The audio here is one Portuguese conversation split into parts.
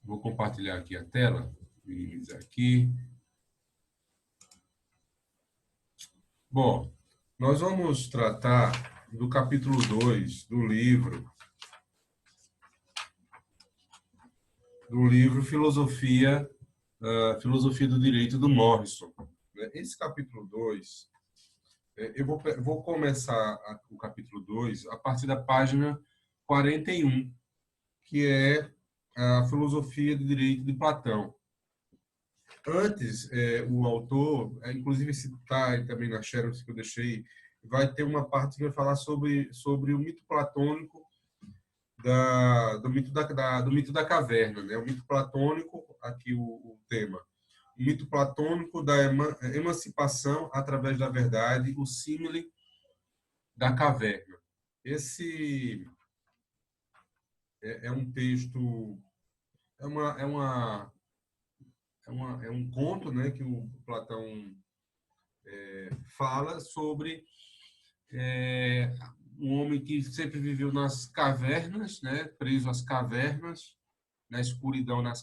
Vou compartilhar aqui a tela. Minimizar aqui. Bom, nós vamos tratar do capítulo 2 do livro Filosofia do Direito do Morrison. Esse capítulo 2, eu vou começar o capítulo 2 a partir da página 41, que é a Filosofia do Direito de Platão. Antes, o autor, inclusive esse está também na xerox que eu deixei, vai ter uma parte que vai falar sobre o mito platônico do mito da caverna, né? O mito platônico, aqui o tema. O mito platônico da emancipação através da verdade, o símile da caverna. Esse é um texto, é um conto, né, que o Platão fala sobre um homem que sempre viveu nas cavernas, né, preso às cavernas, na escuridão das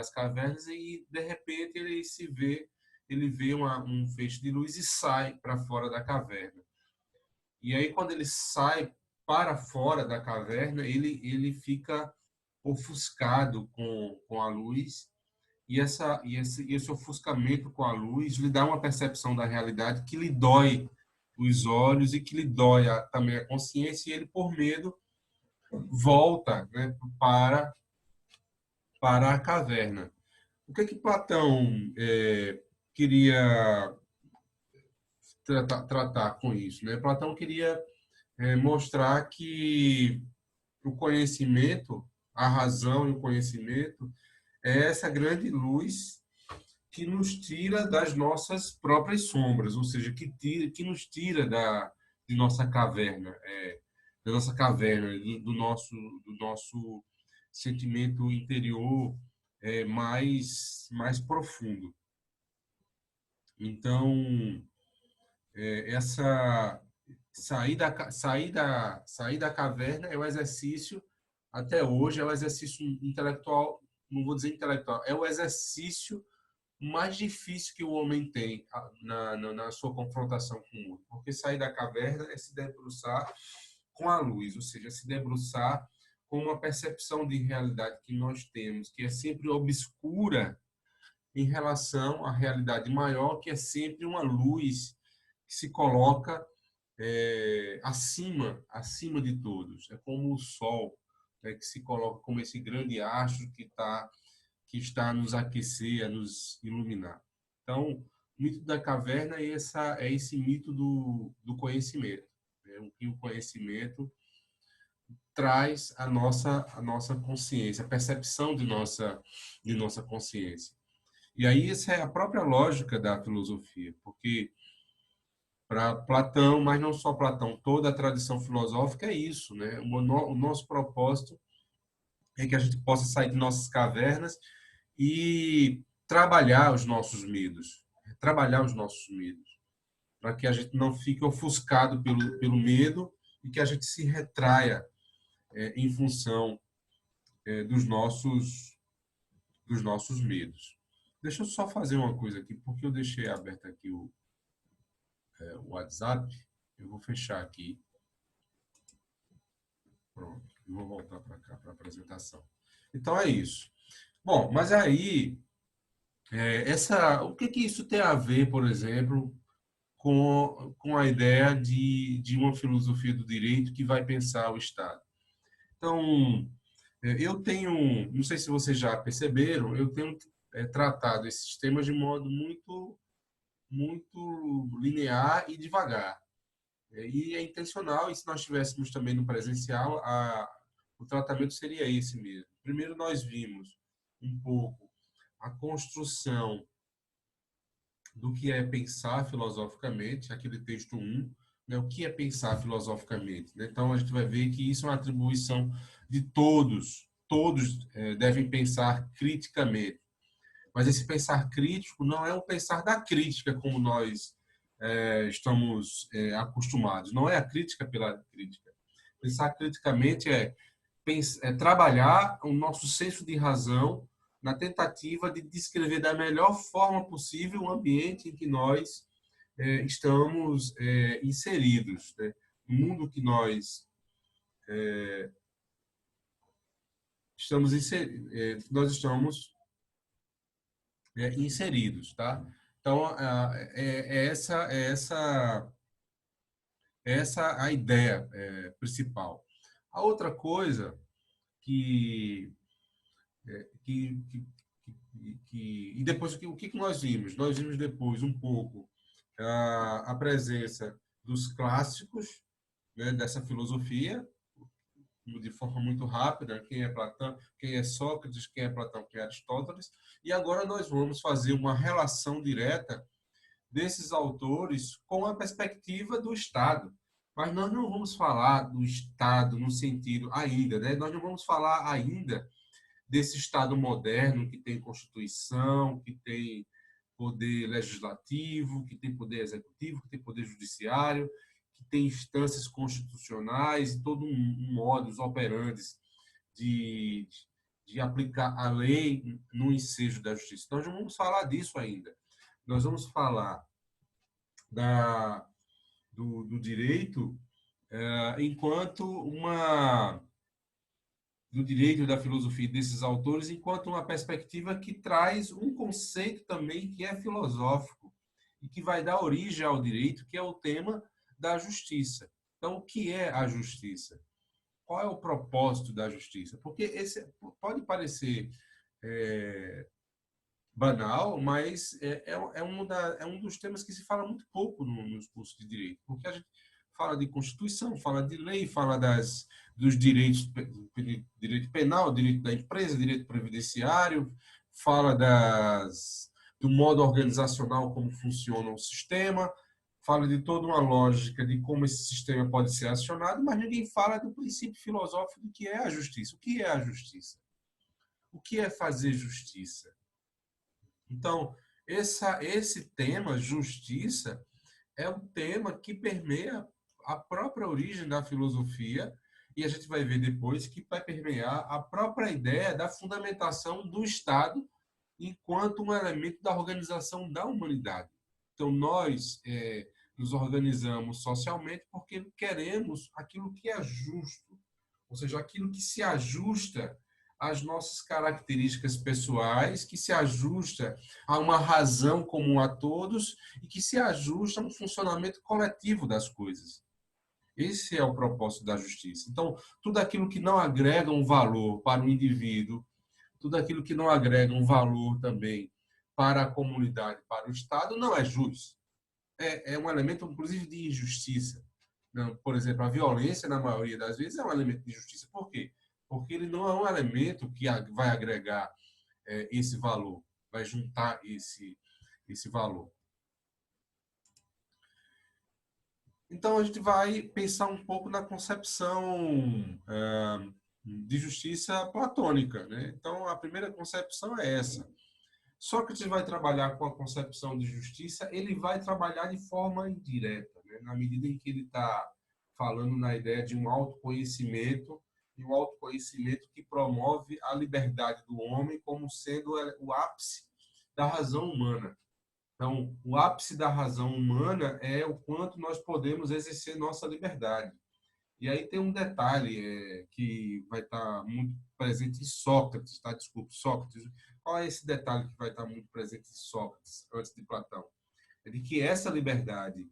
cavernas, e de repente ele vê um feixe de luz e sai para fora da caverna. E aí quando ele sai para fora da caverna, ele fica ofuscado com a luz, e esse ofuscamento com a luz lhe dá uma percepção da realidade que lhe dói os olhos e que lhe dói também a consciência, e ele, por medo, volta, né, para a caverna. O que Platão queria tratar com isso, né? Platão queria mostrar que o conhecimento, a razão e o conhecimento é essa grande luz que nos tira das nossas próprias sombras, ou seja, que nos tira de nossa caverna, do nosso sentimento interior mais profundo. Então, essa sair da caverna é o exercício, até hoje, é o exercício intelectual, não vou dizer intelectual, é o exercício mais difícil que o homem tem na sua confrontação com o mundo. Porque sair da caverna é se debruçar com a luz, ou seja, se debruçar com uma percepção de realidade que nós temos, que é sempre obscura em relação à realidade maior, que é sempre uma luz que se coloca acima de todos. É como o sol, né, que se coloca como esse grande astro que está a nos aquecer, a nos iluminar. Então, o mito da caverna é esse mito do conhecimento, né? O que o conhecimento traz à nossa consciência, a percepção de nossa consciência. E aí essa é a própria lógica da filosofia, porque para Platão, mas não só Platão, toda a tradição filosófica é isso, né? O nosso propósito é que a gente possa sair de nossas cavernas e trabalhar os nossos medos, para que a gente não fique ofuscado pelo medo e que a gente se retraia em função dos nossos medos. Deixa eu só fazer uma coisa aqui, porque eu deixei aberto aqui o WhatsApp. Eu vou fechar aqui. Pronto. Eu vou voltar para cá, para a apresentação. Então, é isso. Bom, mas aí, o que isso tem a ver, por exemplo, com a ideia de uma filosofia do direito que vai pensar o Estado? Então, eu tenho, não sei se vocês já perceberam, eu tenho tratado esses temas de modo muito, muito linear e devagar. E é intencional, e se nós estivéssemos também no presencial, o tratamento seria esse mesmo. Primeiro, nós vimos um pouco a construção do que é pensar filosoficamente, aquele texto 1, né? O que é pensar filosoficamente, né? Então, a gente vai ver que isso é uma atribuição de todos. Todos devem pensar criticamente. Mas esse pensar crítico não é o pensar da crítica, como nós estamos acostumados. Não é a crítica pela crítica. Pensar criticamente é trabalhar o nosso senso de razão, na tentativa de descrever da melhor forma possível o ambiente em que nós estamos inseridos, né? O mundo que nós inseridos, tá? Então, essa a ideia principal. A outra coisa que e depois o que nós vimos? Nós vimos depois um pouco a presença dos clássicos, né, dessa filosofia, de forma muito rápida, quem é Platão, quem é Sócrates, quem é Platão, quem é Aristóteles, e agora nós vamos fazer uma relação direta desses autores com a perspectiva do Estado. Mas nós não vamos falar do Estado no sentido ainda, né? Nós não vamos falar ainda desse Estado moderno que tem Constituição, que tem poder legislativo, que tem poder executivo, que tem poder judiciário, que tem instâncias constitucionais e todo um modus operandi de aplicar a lei no ensejo da justiça. Nós não vamos falar disso ainda. Nós vamos falar do direito enquanto do direito da filosofia desses autores enquanto uma perspectiva que traz um conceito também que é filosófico e que vai dar origem ao direito, que é o tema da justiça. Então, o que é a justiça? Qual é o propósito da justiça? Porque esse pode parecer banal, mas é um dos temas que se fala muito pouco nos cursos de direito, porque a gente fala de Constituição, fala de lei, fala dos direitos, direito penal, direito da empresa, direito previdenciário, fala do modo organizacional, como funciona o sistema, fala de toda uma lógica de como esse sistema pode ser acionado, mas ninguém fala do princípio filosófico do que é a justiça. O que é a justiça? O que é fazer justiça? Então, esse tema, justiça, é um tema que permeia a própria origem da filosofia e a gente vai ver depois que vai permear a própria ideia da fundamentação do Estado enquanto um elemento da organização da humanidade. Então, nós nos organizamos socialmente porque queremos aquilo que é justo, ou seja, aquilo que se ajusta às nossas características pessoais, que se ajusta a uma razão comum a todos e que se ajusta a um funcionamento coletivo das coisas. Esse é o propósito da justiça. Então, tudo aquilo que não agrega um valor para o indivíduo, tudo aquilo que não agrega um valor também para a comunidade, para o Estado, não é justo. É um elemento, inclusive, de injustiça. Por exemplo, a violência, na maioria das vezes, é um elemento de justiça. Por quê? Porque ele não é um elemento que vai agregar esse valor, vai juntar esse valor. Então, a gente vai pensar um pouco na concepção de justiça platônica, né? Então, a primeira concepção é essa. Sócrates vai trabalhar com a concepção de justiça, ele vai trabalhar de forma indireta, né? Na medida em que ele está falando na ideia de um autoconhecimento, e um autoconhecimento que promove a liberdade do homem como sendo o ápice da razão humana. Então, o ápice da razão humana é o quanto nós podemos exercer nossa liberdade. E aí tem um detalhe que vai estar muito presente em Sócrates, tá? Desculpe, Sócrates. Qual é esse detalhe que vai estar muito presente em Sócrates, antes de Platão? É de que essa liberdade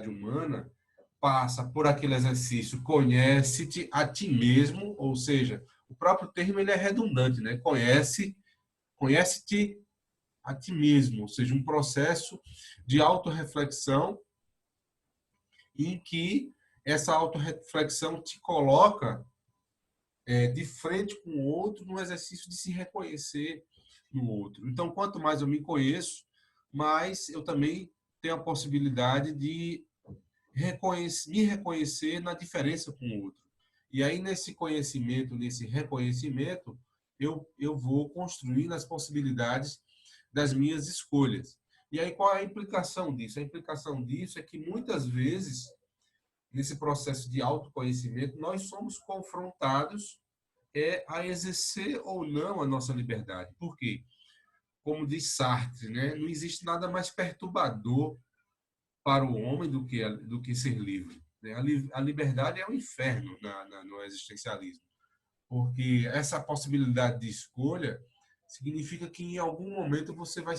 humana, passa por aquele exercício conhece-te a ti mesmo, ou seja, o próprio termo ele é redundante, né? Conhece-te a ti mesmo, ou seja, um processo de autorreflexão em que essa autorreflexão te coloca de frente com o outro no exercício de se reconhecer no outro. Então, quanto mais eu me conheço, mais eu também tenho a possibilidade de me reconhecer na diferença com o outro. E aí, nesse conhecimento, nesse reconhecimento, eu vou construindo as possibilidades das minhas escolhas. E aí, qual é a implicação disso? A implicação disso é que, muitas vezes, nesse processo de autoconhecimento, nós somos confrontados é a exercer ou não a nossa liberdade. Por quê? Como diz Sartre, né? Não existe nada mais perturbador para o homem do que ser livre. Né? A liberdade é um inferno no existencialismo, porque essa possibilidade de escolha significa que em algum momento você vai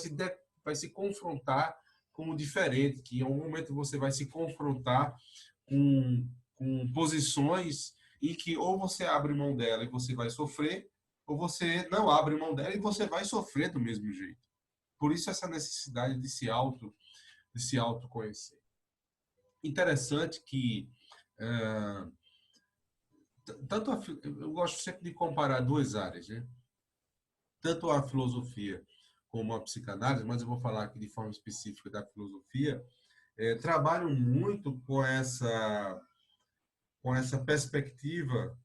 se confrontar com o diferente, que em algum momento você vai se confrontar com posições em que ou você abre mão dela e você vai sofrer, ou você não abre mão dela e você vai sofrer do mesmo jeito. Por isso essa necessidade de se autoconhecer. Interessante que tanto eu gosto sempre de comparar duas áreas, né? Tanto a filosofia como a psicanálise, mas eu vou falar aqui de forma específica da filosofia, trabalham muito com essa perspectiva.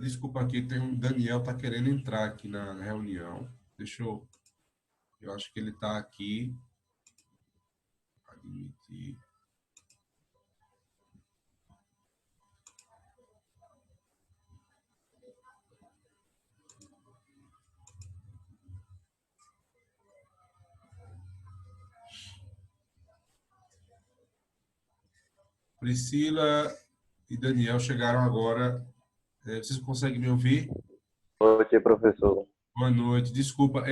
Desculpa aqui, tem um Daniel tá querendo entrar aqui na reunião. Eu acho que ele está aqui. Admitir. Priscila e Daniel chegaram agora. Vocês conseguem me ouvir? Boa noite, professor. Boa noite. Desculpa,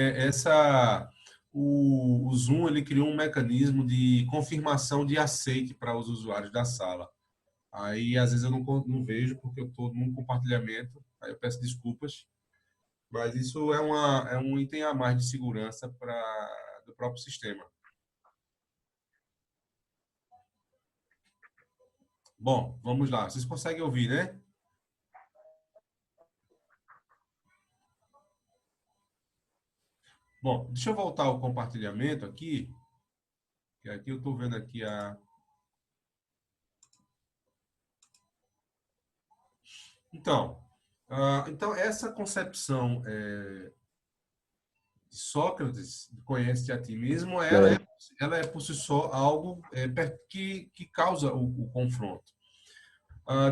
o Zoom ele criou um mecanismo de confirmação de aceite para os usuários da sala. Aí, às vezes, eu não vejo porque eu estou num compartilhamento. Aí eu peço desculpas. Mas isso é um item a mais de segurança do próprio sistema. Bom, vamos lá. Vocês conseguem ouvir, né? Bom, deixa eu voltar ao compartilhamento aqui. Que aqui eu estou vendo aqui a... Então essa concepção de Sócrates, conhece-te a ti mesmo, ela é por si só algo que causa o confronto.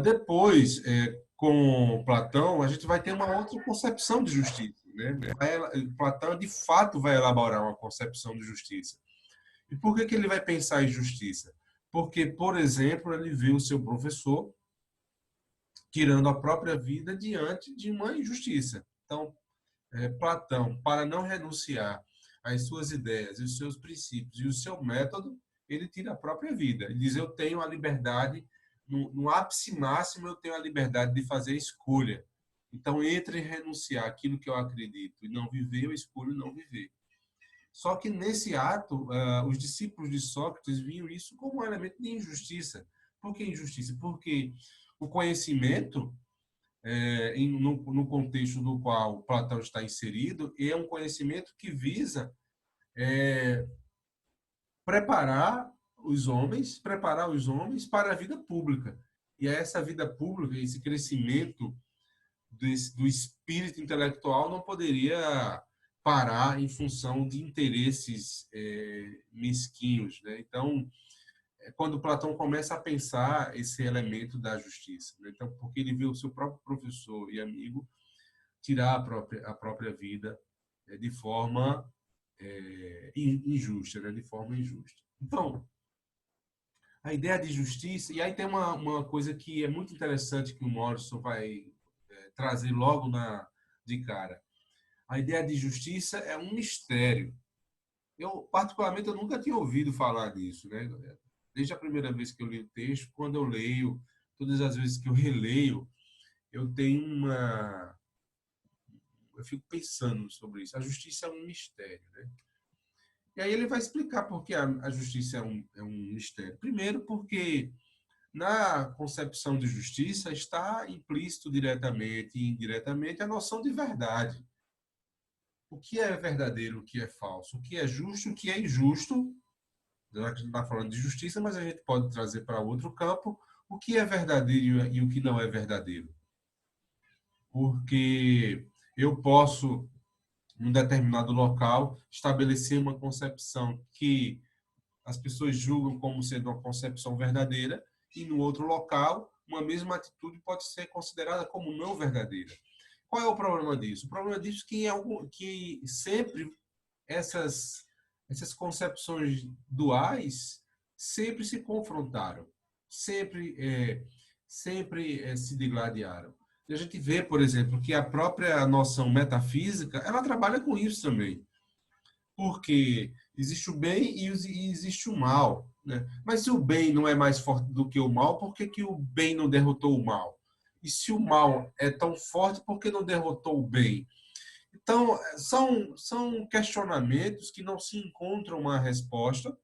Depois, com Platão, a gente vai ter uma outra concepção de justiça. Né? Platão, de fato, vai elaborar uma concepção de justiça. E por que ele vai pensar em justiça? Porque, por exemplo, ele viu o seu professor tirando a própria vida diante de uma injustiça. Então, Platão, para não renunciar às suas ideias, os seus princípios e o seu método, ele tira a própria vida. Ele diz: eu tenho a liberdade, no ápice máximo, eu tenho a liberdade de fazer escolha. Então, entre renunciar àquilo que eu acredito e não viver, eu escolho não viver. Só que nesse ato, os discípulos de Sócrates viam isso como um elemento de injustiça. Por que injustiça? Porque o conhecimento, no contexto no qual Platão está inserido, é um conhecimento que visa preparar os homens para a vida pública. E essa vida pública, esse crescimento do espírito intelectual não poderia parar em função de interesses mesquinhos, né? Então, quando Platão começa a pensar esse elemento da justiça, né? Então, porque ele viu o seu próprio professor e amigo tirar a própria vida de forma injusta, né? De forma injusta. Então, a ideia de justiça, e aí tem uma coisa que é muito interessante que o Morrison vai trazer logo de cara. A ideia de justiça é um mistério. Eu, particularmente, eu nunca tinha ouvido falar disso, né? Desde a primeira vez que eu li o texto, quando eu leio, todas as vezes que eu releio, eu tenho eu fico pensando sobre isso. A justiça é um mistério, né? E aí ele vai explicar por que a justiça é um mistério. Primeiro, porque na concepção de justiça está implícito diretamente e indiretamente a noção de verdade. O que é verdadeiro, o que é falso, o que é justo, o que é injusto. Já que a gente está falando de justiça, mas a gente pode trazer para outro campo o que é verdadeiro e o que não é verdadeiro. Porque eu posso, num determinado local, estabelecer uma concepção que as pessoas julgam como sendo uma concepção verdadeira, e no outro local uma mesma atitude pode ser considerada como não verdadeira. Qual é o problema disso? O problema disso é que sempre essas concepções duais sempre se confrontaram, sempre se digladiaram. E a gente vê, por exemplo, que a própria noção metafísica, ela trabalha com isso também. Porque existe o bem e existe o mal, né? Mas se o bem não é mais forte do que o mal, por que que o bem não derrotou o mal? E se o mal é tão forte, por que não derrotou o bem? Então, são questionamentos que não se encontra uma resposta,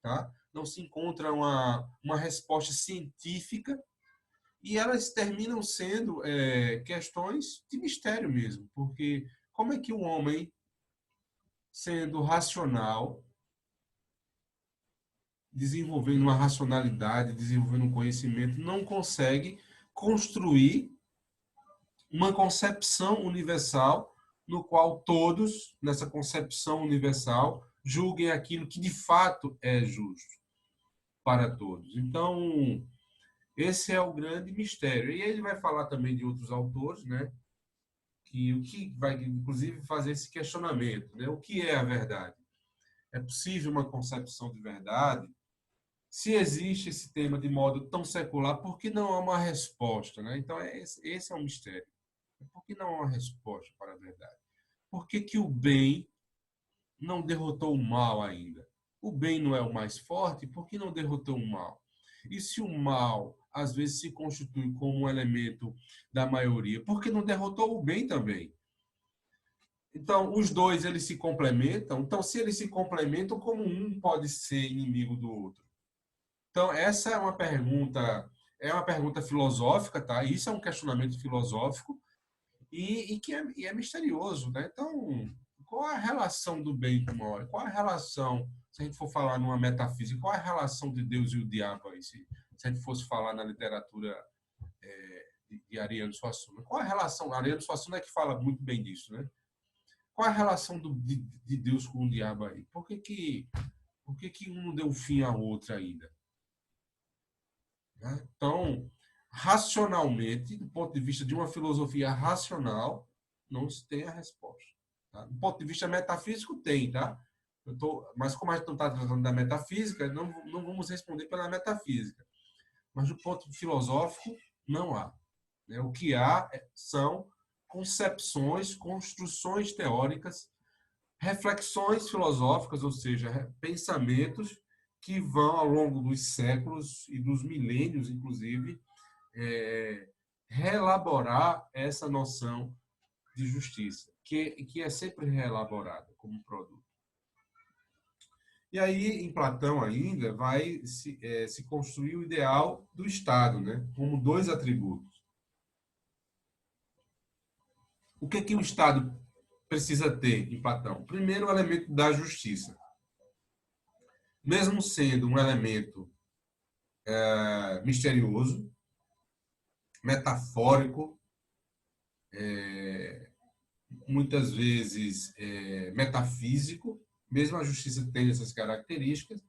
tá? Não se encontra uma resposta científica, e elas terminam sendo questões de mistério mesmo, porque como é que o homem, sendo racional, desenvolvendo uma racionalidade, desenvolvendo um conhecimento, não consegue construir uma concepção universal no qual todos, nessa concepção universal, julguem aquilo que de fato é justo para todos. Então, esse é o grande mistério. E ele vai falar também de outros autores, né? Que o que vai, inclusive, fazer esse questionamento, né? O que é a verdade? É possível uma concepção de verdade? Se existe esse tema de modo tão secular, por que não há uma resposta, né? Então, esse é um mistério. Por que não há uma resposta para a verdade? Por que que o bem não derrotou o mal ainda? O bem não é o mais forte, por que não derrotou o mal? E se o mal, às vezes, se constitui como um elemento da maioria, por que não derrotou o bem também? Então, os dois, eles se complementam. Então, se eles se complementam, como um pode ser inimigo do outro? Então, essa é uma pergunta filosófica, tá? Isso é um questionamento filosófico e é misterioso, né? Então, qual é a relação do bem com o mal? Qual é a relação, se a gente for falar numa metafísica, qual é a relação de Deus e o diabo aí, se a gente fosse falar na literatura de Ariano Suassuna? Qual é a relação? Ariano Suassuna é que fala muito bem disso, né? Qual é a relação de Deus com o diabo aí? Por que que um não deu fim ao outro ainda? Né? Então, racionalmente, do ponto de vista de uma filosofia racional, não se tem a resposta. Tá? Do ponto de vista metafísico, tem, tá? Mas como a gente não está tratando da metafísica, não vamos responder pela metafísica. Mas do ponto filosófico, não há. Né? O que há são concepções, construções teóricas, reflexões filosóficas, ou seja, pensamentos que vão, ao longo dos séculos e dos milênios, inclusive, é, reelaborar essa noção de justiça, que é sempre reelaborada como produto. E aí, em Platão ainda, vai se construir o ideal do Estado, né? Como dois atributos. O que o Estado precisa ter em Platão? Primeiro, o elemento da justiça. Mesmo sendo um elemento misterioso, metafórico, muitas vezes metafísico, mesmo a justiça tem essas características,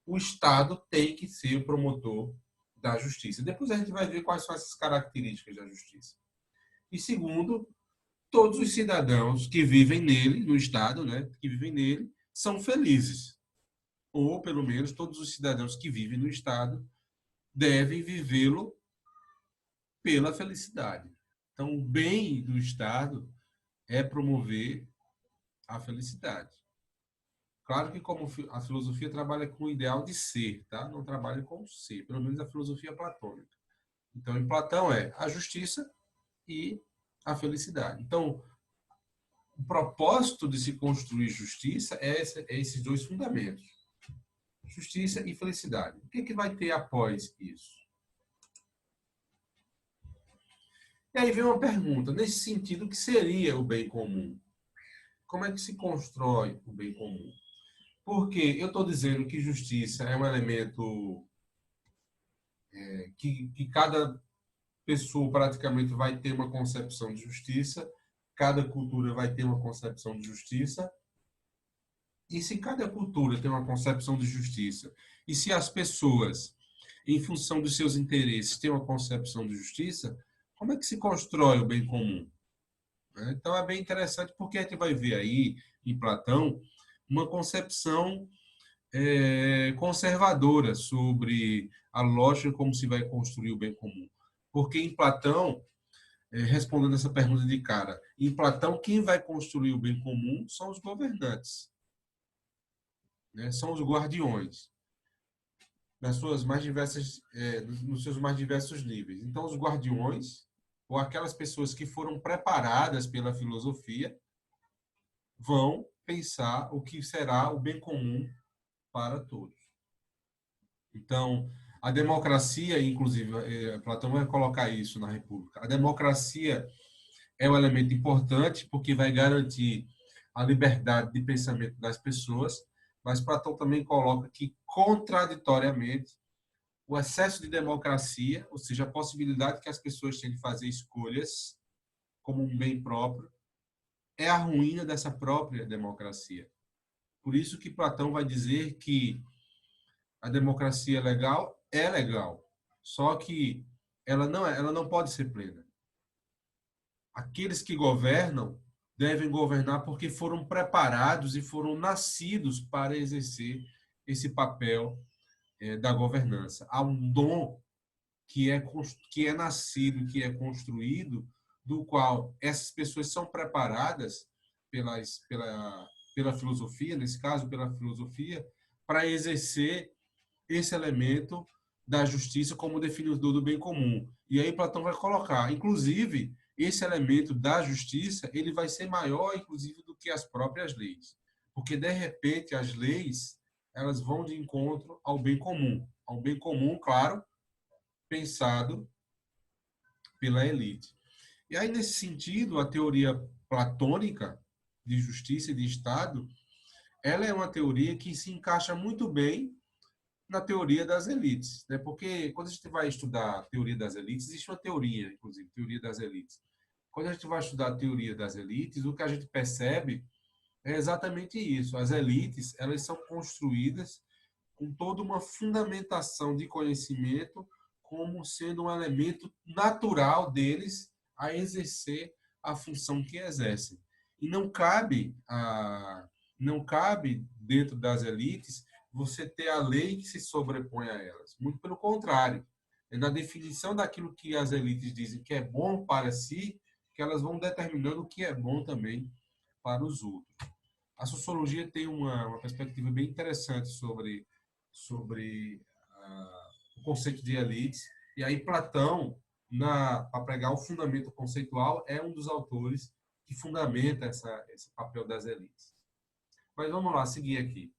o Estado tem que ser o promotor da justiça. Depois a gente vai ver quais são essas características da justiça. E segundo, todos os cidadãos que vivem nele, no Estado, né, que vivem nele, são felizes. Ou, pelo menos, todos os cidadãos que vivem no Estado devem vivê-lo pela felicidade. Então, o bem do Estado é promover a felicidade. Claro que como a filosofia trabalha com o ideal de ser, tá? Não trabalha com o ser, pelo menos a filosofia platônica. Então, em Platão é a justiça e a felicidade. Então, o propósito de se construir justiça é esses dois fundamentos. Justiça e felicidade. O que vai ter após isso? E aí vem uma pergunta, nesse sentido, o que seria o bem comum? Como é que se constrói o bem comum? Porque eu estou dizendo que justiça é um elemento que cada pessoa praticamente vai ter uma concepção de justiça, cada cultura vai ter uma concepção de justiça, e se cada cultura tem uma concepção de justiça, e se as pessoas em função dos seus interesses, tem uma concepção de justiça, como é que se constrói o bem comum? Né? Então, é bem interessante porque a gente vai ver aí, em Platão, uma concepção conservadora sobre a lógica como se vai construir o bem comum. Porque em Platão, respondendo essa pergunta de cara, em Platão, quem vai construir o bem comum são os governantes, né? São os guardiões, nas suas mais diversas, nos seus mais diversos níveis. Então, os guardiões, ou aquelas pessoas que foram preparadas pela filosofia, vão pensar o que será o bem comum para todos. Então, a democracia, inclusive, Platão vai colocar isso na República. A democracia é um elemento importante porque vai garantir a liberdade de pensamento das pessoas, mas Platão também coloca que, contraditoriamente, o excesso de democracia, ou seja, a possibilidade que as pessoas têm de fazer escolhas como um bem próprio, é a ruína dessa própria democracia. Por isso que Platão vai dizer que a democracia legal é legal, só que ela não pode ser plena. Aqueles que governam devem governar porque foram preparados e foram nascidos para exercer esse papel da governança. Há um dom que é nascido, que é construído, do qual essas pessoas são preparadas pela filosofia, nesse caso, pela filosofia, para exercer esse elemento da justiça como definidor do bem comum. E aí Platão vai colocar, inclusive, esse elemento da justiça, ele vai ser maior, inclusive, do que as próprias leis. Porque, de repente, as leis, elas vão de encontro ao bem comum. Ao bem comum, claro, pensado pela elite. E aí, nesse sentido, a teoria platônica de justiça e de Estado, ela é uma teoria que se encaixa muito bem na teoria das elites, né? Porque quando a gente vai estudar a teoria das elites, existe uma teoria, inclusive, teoria das elites. Quando a gente vai estudar a teoria das elites, o que a gente percebe é exatamente isso. As elites, elas são construídas com toda uma fundamentação de conhecimento como sendo um elemento natural deles a exercer a função que exercem. E não cabe dentro das elites você ter a lei que se sobrepõe a elas. Muito pelo contrário. É na definição daquilo que as elites dizem que é bom para si, que elas vão determinando o que é bom também para os outros. A sociologia tem uma perspectiva bem interessante sobre o conceito de elites. E aí Platão, para pregar o fundamento conceitual, é um dos autores que fundamenta esse papel das elites. Mas vamos lá, seguir aqui.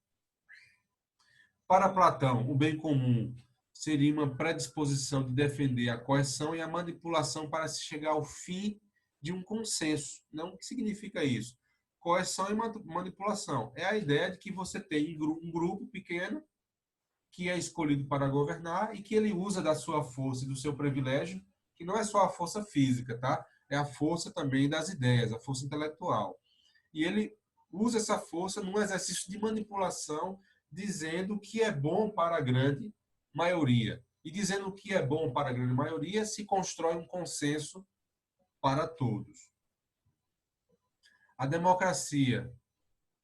Para Platão, o bem comum seria uma predisposição de defender a coerção e a manipulação para se chegar ao fim de um consenso. Não, o que significa isso? Coerção e manipulação. É a ideia de que você tem um grupo pequeno que é escolhido para governar e que ele usa da sua força e do seu privilégio, que não é só a força física, tá? É a força também das ideias, a força intelectual. E ele usa essa força num exercício de manipulação, dizendo que é bom para a grande maioria. E dizendo o que é bom para a grande maioria, se constrói um consenso para todos. A democracia,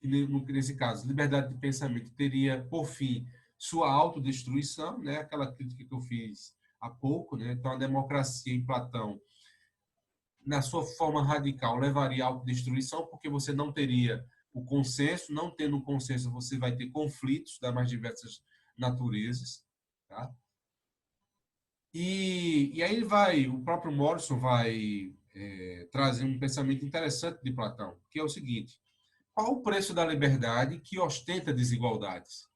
nesse caso, liberdade de pensamento, teria, por fim, sua autodestruição, né? Aquela crítica que eu fiz há pouco, né? Então, a democracia em Platão, na sua forma radical, levaria à autodestruição, porque você não teria o consenso, não tendo o consenso, você vai ter conflitos das mais diversas naturezas, tá? E aí o próprio Morrison vai trazer um pensamento interessante de Platão, que é o seguinte: qual o preço da liberdade que ostenta desigualdades?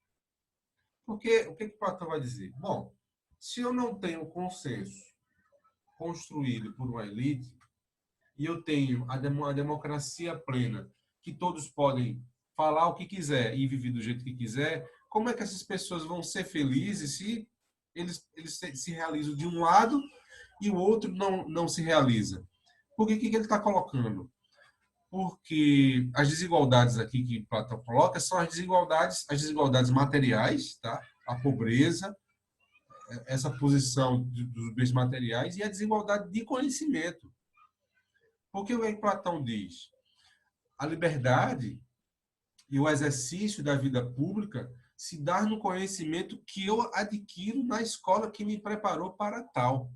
Porque o que Platão vai dizer? Bom, se eu não tenho consenso construído por uma elite e eu tenho a democracia plena, que todos podem falar o que quiser e viver do jeito que quiser, como é que essas pessoas vão ser felizes se eles se realizam de um lado e o outro não se realiza? Porque o que ele está colocando? Porque as desigualdades aqui que Platão coloca são as desigualdades materiais, tá? A pobreza, essa posição dos bens materiais e a desigualdade de conhecimento. Porque o que Platão diz? A liberdade e o exercício da vida pública se dá no conhecimento que eu adquiro na escola que me preparou para tal.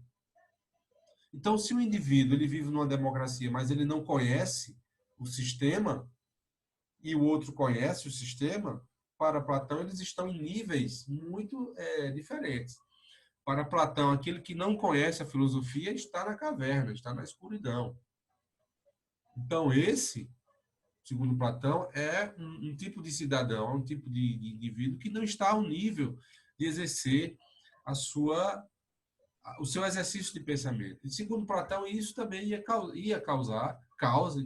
Então, se o indivíduo ele vive numa democracia, mas ele não conhece o sistema, e o outro conhece o sistema, para Platão eles estão em níveis muito diferentes. Para Platão, aquele que não conhece a filosofia está na caverna, está na escuridão. Então, esse, segundo Platão, é um tipo de cidadão, um tipo de indivíduo que não está ao nível de exercer o seu exercício de pensamento. E, segundo Platão, isso também ia causar, causa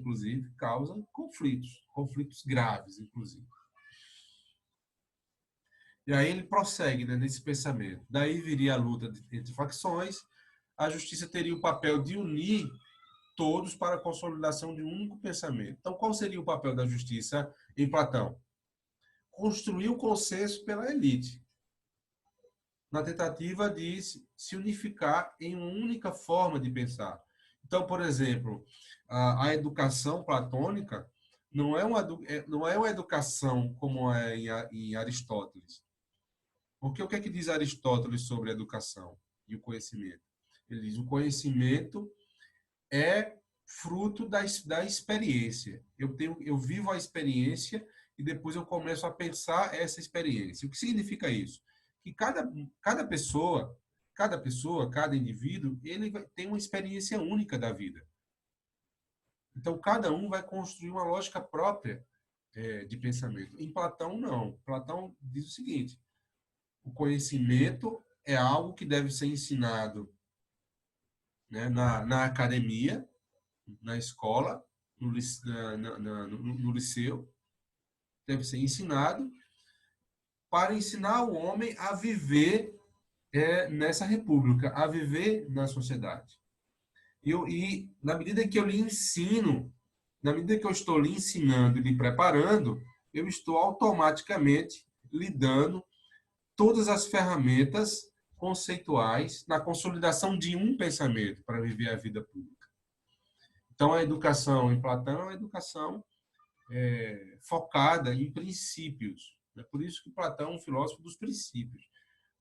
conflitos graves, inclusive. E aí ele prossegue, né, nesse pensamento. Daí viria a luta entre facções, a justiça teria o papel de unir todos para a consolidação de um único pensamento. Então, qual seria o papel da justiça em Platão? Construir o consenso pela elite, na tentativa de se unificar em uma única forma de pensar. Então, por exemplo, a educação platônica não é uma educação como é em Aristóteles. Porque o que é que diz Aristóteles sobre a educação e o conhecimento? Ele diz: o conhecimento é fruto da experiência. Eu vivo a experiência e depois eu começo a pensar essa experiência. O que significa isso? Que cada pessoa, cada indivíduo, ele tem uma experiência única da vida. Então, cada um vai construir uma lógica própria de pensamento. Em Platão, não. Platão diz o seguinte: o conhecimento é algo que deve ser ensinado, né, na academia, na escola, no liceu, deve ser ensinado para ensinar o homem a viver nessa república, a viver na sociedade. E na medida que eu lhe ensino, na medida que eu estou lhe ensinando e lhe preparando, eu estou automaticamente lhe dando todas as ferramentas conceituais na consolidação de um pensamento para viver a vida pública. Então, a educação em Platão é uma educação focada em princípios. É por isso que Platão é um filósofo dos princípios.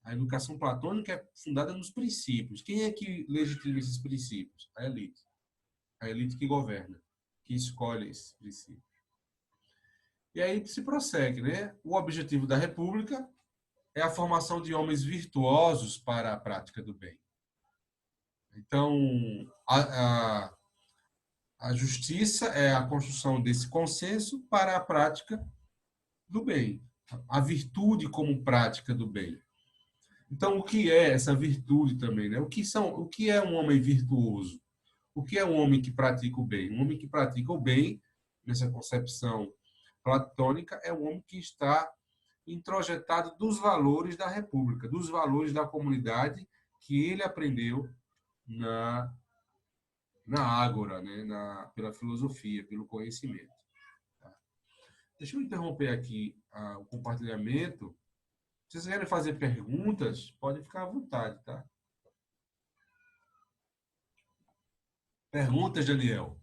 A educação platônica é fundada nos princípios. Quem é que legitima esses princípios? A elite. A elite que governa, que escolhe esses princípios. E aí se prossegue, né? O objetivo da República é a formação de homens virtuosos para a prática do bem. Então, a justiça é a construção desse consenso para a prática do bem. A virtude como prática do bem. Então, o que é essa virtude também, né? O que é um homem virtuoso? O que é um homem que pratica o bem? Um homem que pratica o bem, nessa concepção platônica, é um homem que está introjetado dos valores da República, dos valores da comunidade que ele aprendeu na ágora, né? Pela filosofia, pelo conhecimento. Tá? Deixa eu interromper aqui o compartilhamento. Se vocês querem fazer perguntas, podem ficar à vontade, tá? Perguntas, Daniel.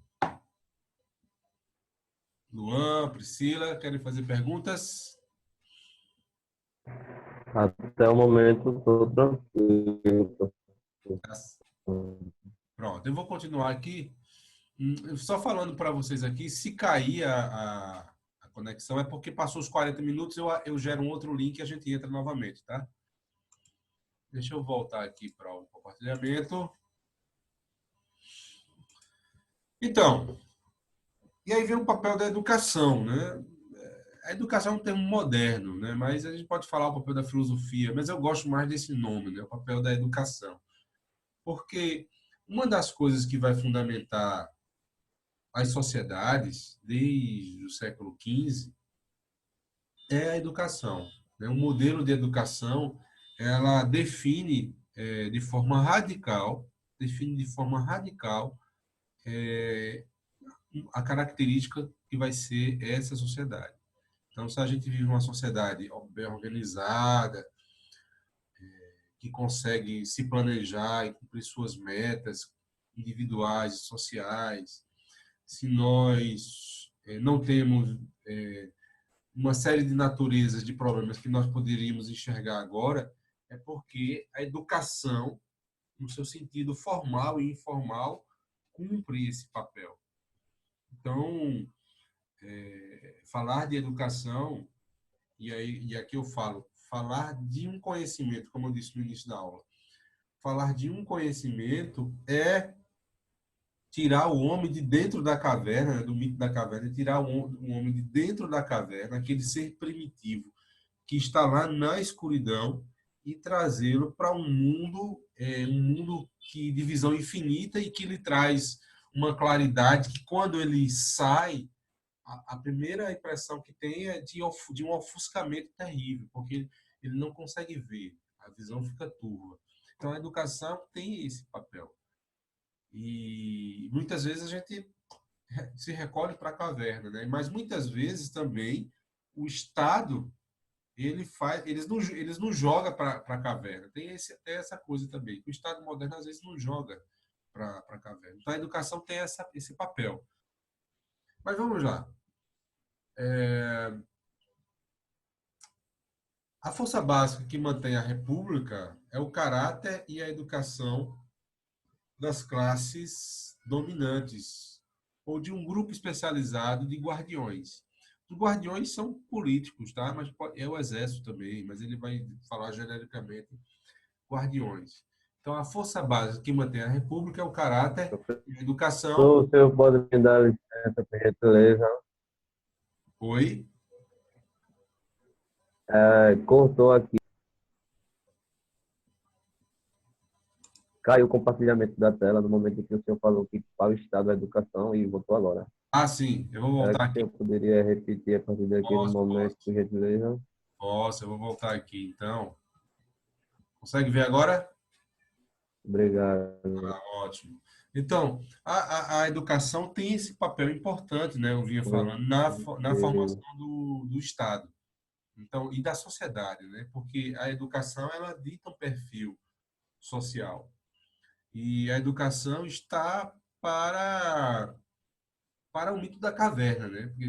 Luan, Priscila, querem fazer perguntas? Até o momento, estou tranquilo. Pronto, eu vou continuar aqui. Só falando para vocês aqui, se cair a conexão é porque passou os 40 minutos, eu gero um outro link e a gente entra novamente, tá? Deixa eu voltar aqui para o compartilhamento. Então, e aí vem o papel da educação, né? A educação é um termo moderno, né? Mas a gente pode falar o papel da filosofia, mas eu gosto mais desse nome, né? O papel da educação. Porque uma das coisas que vai fundamentar as sociedades, desde o século XV, é a educação. O modelo de educação, ela define de forma radical, a característica que vai ser essa sociedade. Então, se a gente vive uma sociedade bem organizada, que que consegue se planejar e cumprir suas metas individuais e sociais, se nós não temos uma série de naturezas de problemas que nós poderíamos enxergar agora, é porque a educação, no seu sentido formal e informal, cumpre esse papel. Então, falar de educação, e aqui eu falo, falar de um conhecimento, como eu disse no início da aula, falar de um conhecimento é tirar o homem de dentro da caverna, do mito da caverna, tirar o homem de dentro da caverna, aquele ser primitivo que está lá na escuridão, e trazê-lo para um mundo de visão infinita e que lhe traz uma claridade que, quando ele sai, a primeira impressão que tem é de um ofuscamento terrível, porque ele não consegue ver, a visão fica turva. Então, a educação tem esse papel. E muitas vezes a gente se recolhe para a caverna, né? Mas muitas vezes também o Estado eles não joga para a caverna. Tem essa coisa também. O Estado moderno às vezes não joga para a caverna. Então a educação tem esse papel. Mas vamos lá. A força básica que mantém a República é o caráter e a educação das classes dominantes ou de um grupo especializado de guardiões. Os guardiões são políticos, tá? Mas é o exército também, mas ele vai falar genericamente guardiões. Então, a força básica que mantém a República é o caráter e a educação. O senhor pode me dar licença, por gentileza? Oi? Cortou aqui. Caiu o compartilhamento da tela no momento em que o senhor falou que para o Estado da Educação e voltou agora. Ah, sim, eu vou Será voltar que o aqui. senhor poderia repetir a partir daquele momento, por gentileza? Posso, eu vou voltar aqui, então. Consegue ver agora? Obrigado. Ah, ótimo. Então, a educação tem esse papel importante, né? Eu vinha falando, na formação do Estado. Então, e da sociedade, né? Porque a educação, ela dita um perfil social. E a educação está para o mito da caverna, né? Porque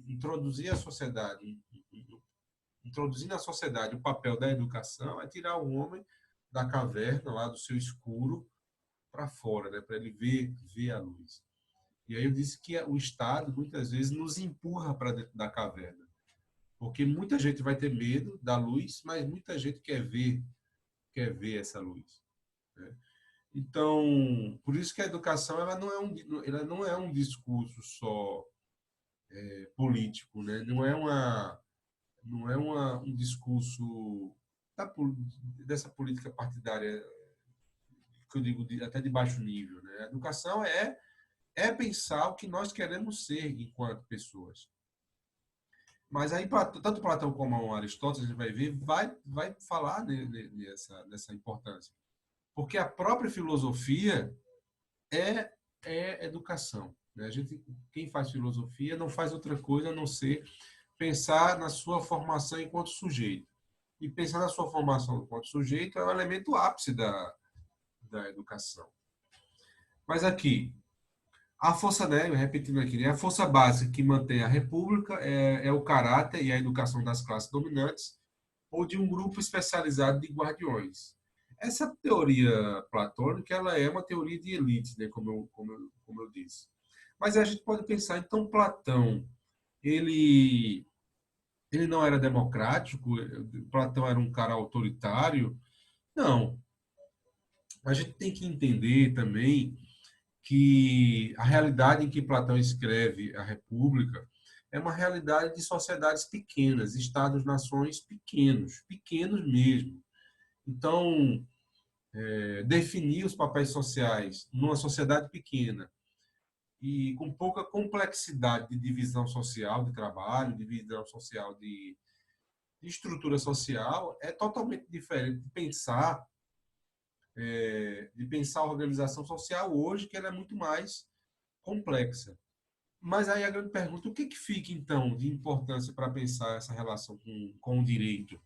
introduzir a sociedade, introduzir na sociedade o papel da educação é tirar o homem da caverna, lá do seu escuro, para fora, né? Para ele ver a luz. E aí eu disse que o Estado, muitas vezes, nos empurra para dentro da caverna. Porque muita gente vai ter medo da luz, mas muita gente quer ver essa luz, né? Então, por isso que a educação ela não é um discurso só político, né? Um discurso dessa política partidária que eu digo até de baixo nível, né? A educação é pensar o que nós queremos ser enquanto pessoas. Mas aí, tanto Platão como Aristóteles, a gente vai ver, vai falar nessa importância. Porque a própria filosofia é educação, né? Quem faz filosofia não faz outra coisa a não ser pensar na sua formação enquanto sujeito. E pensar na sua formação enquanto sujeito é o elemento ápice da educação. Mas aqui, a força, né, repetindo aqui, né, a força básica que mantém a república é o caráter e a educação das classes dominantes ou de um grupo especializado de guardiões. Essa teoria platônica, ela é uma teoria de elite, né, como eu disse. Mas a gente pode pensar, então, Platão, ele, ele não era democrático? Platão era um cara autoritário? Não. A gente tem que entender também que a realidade em que Platão escreve a República é uma realidade de sociedades pequenas, estados-nações pequenos, pequenos mesmo. Então, definir os papéis sociais numa sociedade pequena e com pouca complexidade de divisão social de trabalho, divisão social de estrutura social, é totalmente diferente de pensar a organização social hoje, que ela é muito mais complexa. Mas aí a grande pergunta, o que fica, então, de importância para pensar essa relação com o direito?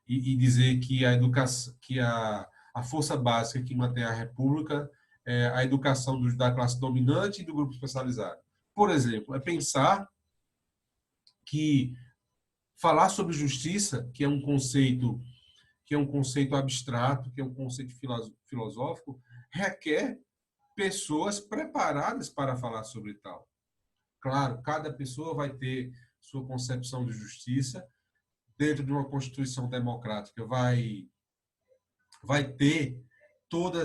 e dizer que a educação, que a força básica que mantém a república é a educação da classe dominante e do grupo especializado. Por exemplo, é pensar que falar sobre justiça, que é um conceito abstrato, que é um conceito filosófico, requer pessoas preparadas para falar sobre tal. Claro, cada pessoa vai ter sua concepção de justiça dentro de uma constituição democrática, vai ter toda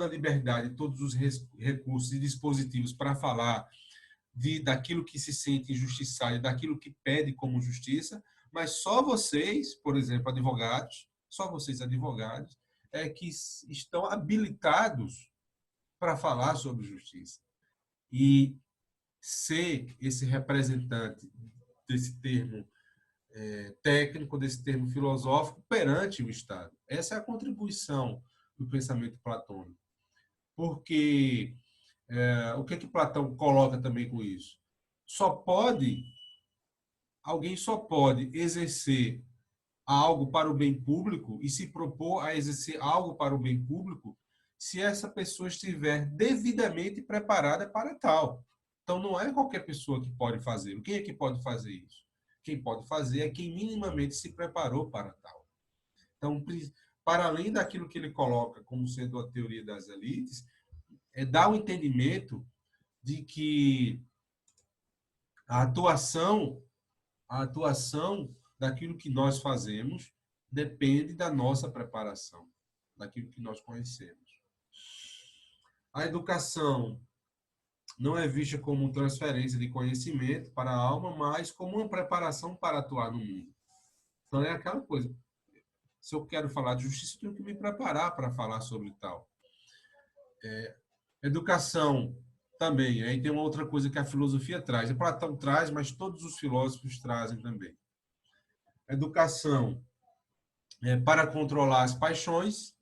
a liberdade, todos os recursos e dispositivos para falar daquilo que se sente injustiçado e daquilo que pede como justiça, mas só vocês, por exemplo, advogados, só vocês advogados, é que estão habilitados para falar sobre justiça. E ser esse representante desse termo técnico, desse termo filosófico perante o Estado. Essa é a contribuição do pensamento platônico. Porque o que Platão coloca também com isso? Alguém só pode exercer algo para o bem público e se propor a exercer algo para o bem público se essa pessoa estiver devidamente preparada para tal. Então, não é qualquer pessoa que pode fazer. Quem é que pode fazer isso? Quem pode fazer é quem minimamente se preparou para tal. Então, para além daquilo que ele coloca como sendo a teoria das elites, dá o entendimento de que a atuação daquilo que nós fazemos depende da nossa preparação, daquilo que nós conhecemos. A educação não é vista como transferência de conhecimento para a alma, mas como uma preparação para atuar no mundo. Então é aquela coisa. Se eu quero falar de justiça, eu tenho que me preparar para falar sobre tal. Educação também. Aí tem uma outra coisa que a filosofia traz. Platão traz, mas todos os filósofos trazem também. Educação para controlar as paixões.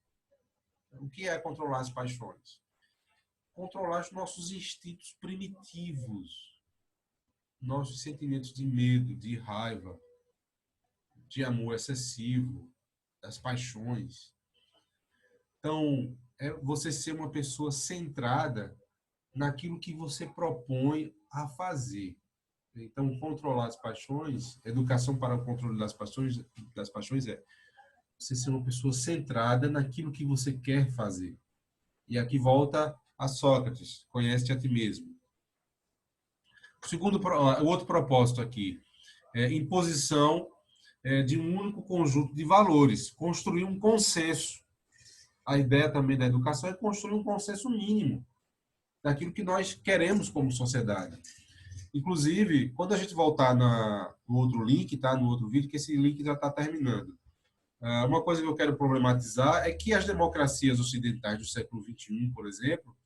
O que é controlar as paixões? Controlar os nossos instintos primitivos, nossos sentimentos de medo, de raiva, de amor excessivo, das paixões. Então, é você ser uma pessoa centrada naquilo que você propõe a fazer. Então, controlar as paixões, educação para o controle das paixões é você ser uma pessoa centrada naquilo que você quer fazer. E aqui volta a Sócrates, conhece-te a ti mesmo. O outro propósito aqui é imposição de um único conjunto de valores, construir um consenso. A ideia também da educação é construir um consenso mínimo daquilo que nós queremos como sociedade. Inclusive, quando a gente voltar no outro link, tá? No outro vídeo, que esse link já está terminando. Uma coisa que eu quero problematizar é que as democracias ocidentais do século XXI, por exemplo,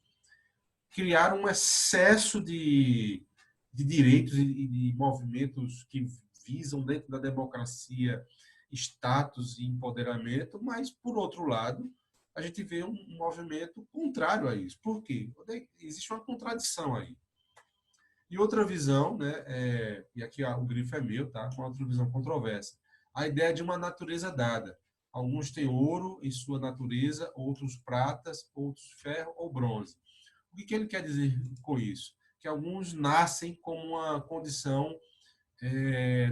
criaram um excesso de direitos e de movimentos que visam, dentro da democracia, status e empoderamento, mas, por outro lado, a gente vê um movimento contrário a isso. Por quê? Existe uma contradição aí. E outra visão, né, e aqui o grifo é meu, tá? Uma outra visão controversa. A ideia de uma natureza dada. Alguns têm ouro em sua natureza, outros pratas, outros ferro ou bronze. O que ele quer dizer com isso? Que alguns nascem com uma condição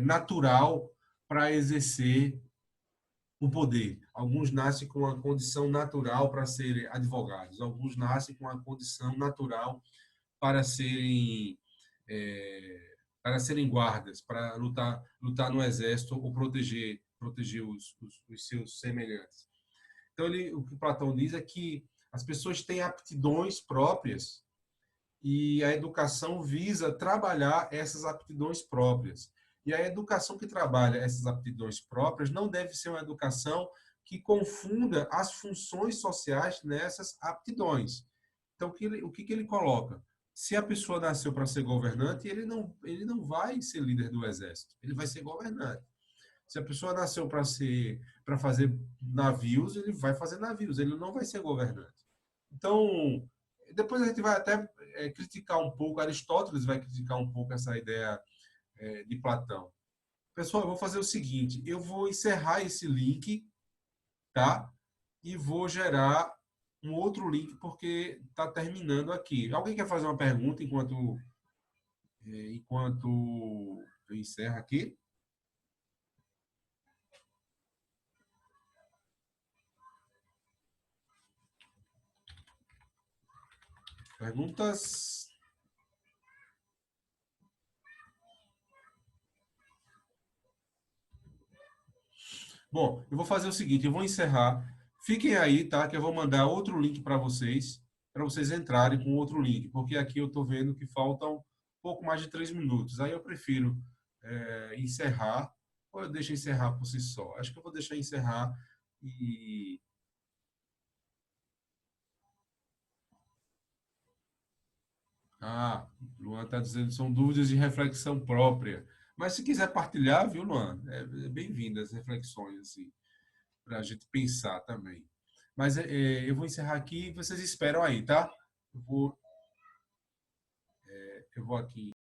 natural para exercer o poder. Alguns nascem com uma condição natural para serem advogados. Alguns nascem com uma condição natural para serem guardas, para lutar no exército ou proteger os seus semelhantes. Então, o que Platão diz é que as pessoas têm aptidões próprias e a educação visa trabalhar essas aptidões próprias. E a educação que trabalha essas aptidões próprias não deve ser uma educação que confunda as funções sociais nessas aptidões. Então, o que ele coloca? Se a pessoa nasceu para ser governante, ele não vai ser líder do exército, ele vai ser governante. Se a pessoa nasceu para fazer navios, ele vai fazer navios, ele não vai ser governante. Então, depois a gente vai até criticar um pouco, Aristóteles vai criticar um pouco essa ideia de Platão. Pessoal, eu vou fazer o seguinte, eu vou encerrar esse link, tá? E vou gerar um outro link porque está terminando aqui. Alguém quer fazer uma pergunta enquanto eu encerro aqui? Perguntas? Bom, eu vou fazer o seguinte, eu vou encerrar. Fiquem aí, tá? Que eu vou mandar outro link para vocês entrarem com outro link, porque aqui eu estou vendo que faltam pouco mais de 3 minutos. Aí eu prefiro encerrar, ou eu deixo encerrar por si só. Acho que eu vou deixar encerrar e... Ah, Luan está dizendo que são dúvidas de reflexão própria. Mas se quiser partilhar, viu, Luan? É bem-vindo as reflexões, assim, para a gente pensar também. Mas eu vou encerrar aqui, vocês esperam aí, tá? Eu vou aqui